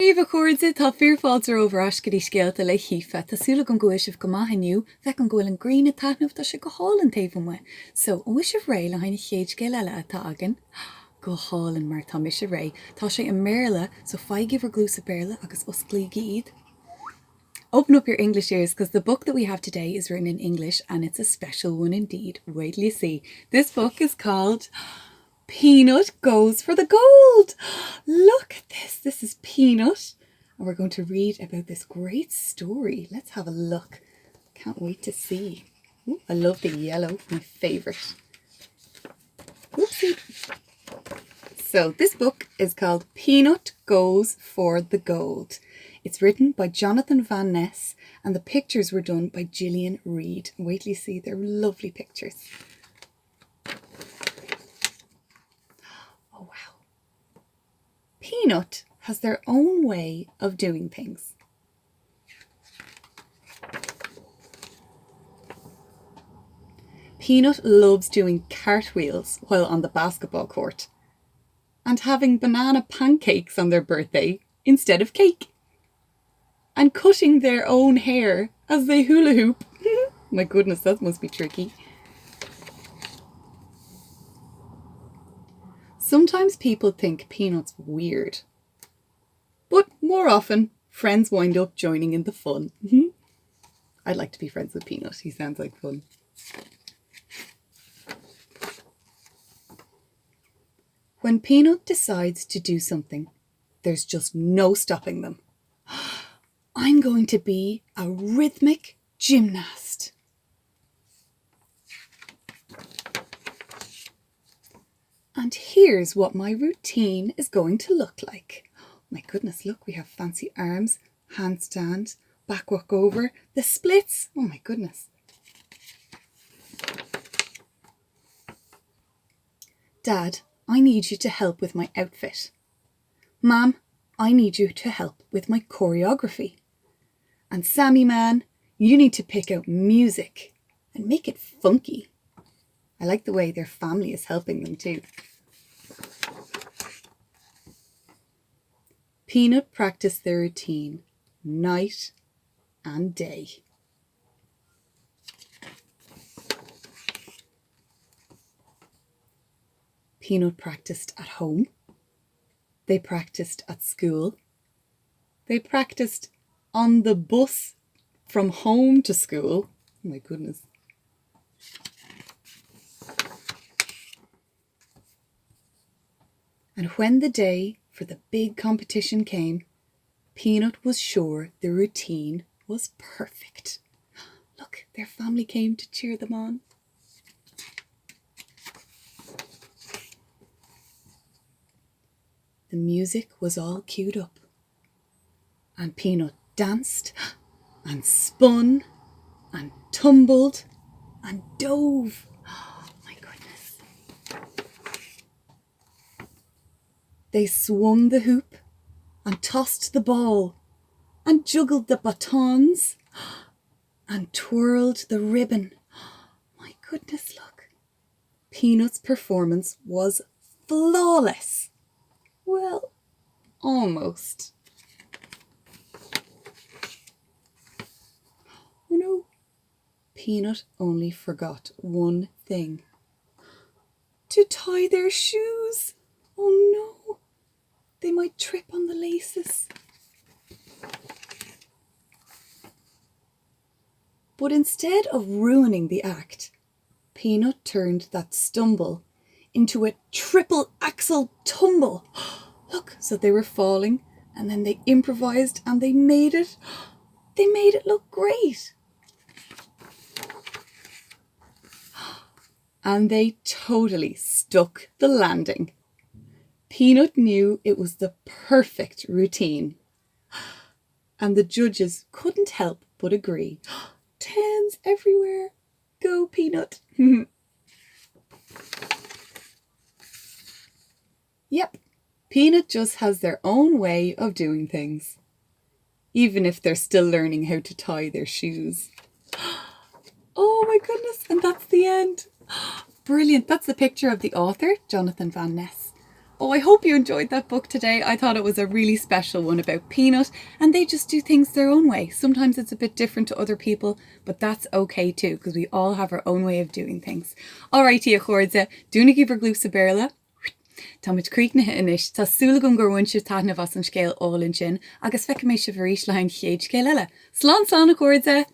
Íomh cuairde tá fearfáilte ó bhreascaí scéalta le hAoife, Tásúla go gcuisih go maithniú, bheith an ghfuil an grína taitneamh tá sé go hálan taobh mu. So, an wisih ré le haine chéad scéal eile atá agan. Go hálan mar tá mise ré. Tá sé an méle, so feigh glue sa béle agus osclaí iad. Open up your English ears because the book that we have today is written in English and it's a special one indeed. Wait till you see. This book is called Peanut Goes for the Gold. Look at this. This is Peanut. And we're going to read about this great story. Let's have a look. Can't wait to see. Ooh, I love the yellow, my favourite. Oopsie. So this book is called Peanut Goes for the Gold. It's written by Jonathan Van Ness and the pictures were done by Gillian Reid. Wait till you see, they're lovely pictures. Oh wow. Peanut has their own way of doing things. Peanut loves doing cartwheels while on the basketball court and having banana pancakes on their birthday instead of cake. And cutting their own hair as they hula hoop. My goodness, that must be tricky. Sometimes people think Peanut's weird. But more often, friends wind up joining in the fun. I'd like to be friends with Peanut. He sounds like fun. When Peanut decides to do something, there's just no stopping them. I'm going to be a rhythmic gymnast. And here's what my routine is going to look like. My goodness, look, we have fancy arms, handstand, back walk over, the splits. Oh my goodness. Dad, I need you to help with my outfit. Mom, I need you to help with my choreography. And Sammy man, you need to pick out music and make it funky. I like the way their family is helping them too. Peanut practiced their routine night and day. Peanut practiced at home. They practiced at school. They practiced on the bus from home to school. Oh my goodness. And when the day for the big competition came, Peanut was sure the routine was perfect. Look, their family came to cheer them on. The music was all queued up, and Peanut danced and spun and tumbled and dove. Oh my goodness. They swung the hoop and tossed the ball and juggled the batons and twirled the ribbon. My goodness, look. Peanut's performance was flawless. Well, almost. Oh no, Peanut only forgot one thing. To tie their shoes. Oh no, they might trip on the laces. But instead of ruining the act, Peanut turned that stumble into a triple axel tumble. Look, so they were falling and then they improvised and they made it look great. And they totally stuck the landing. Peanut knew it was the perfect routine. And the judges couldn't help but agree. 10s everywhere. Go Peanut. Yep, Peanut just has their own way of doing things, even if they're still learning how to tie their shoes. Oh my goodness, and that's the end. Brilliant. That's the picture of the author, Jonathan Van Ness. Oh, I hope you enjoyed that book today. I thought it was a really special one about Peanut, and they just do things their own way. Sometimes it's a bit different to other people, but that's okay too, because we all have our own way of doing things. Alrighty, a chuirde, dúna gibber glúsa béarla. Tá muid críicnithe inis, tá súla gom gur bhain siad taithneamh as an scéal ólinn sin, agus feice mé sibh arís lein chéad scéal eile. Slán a chuirde!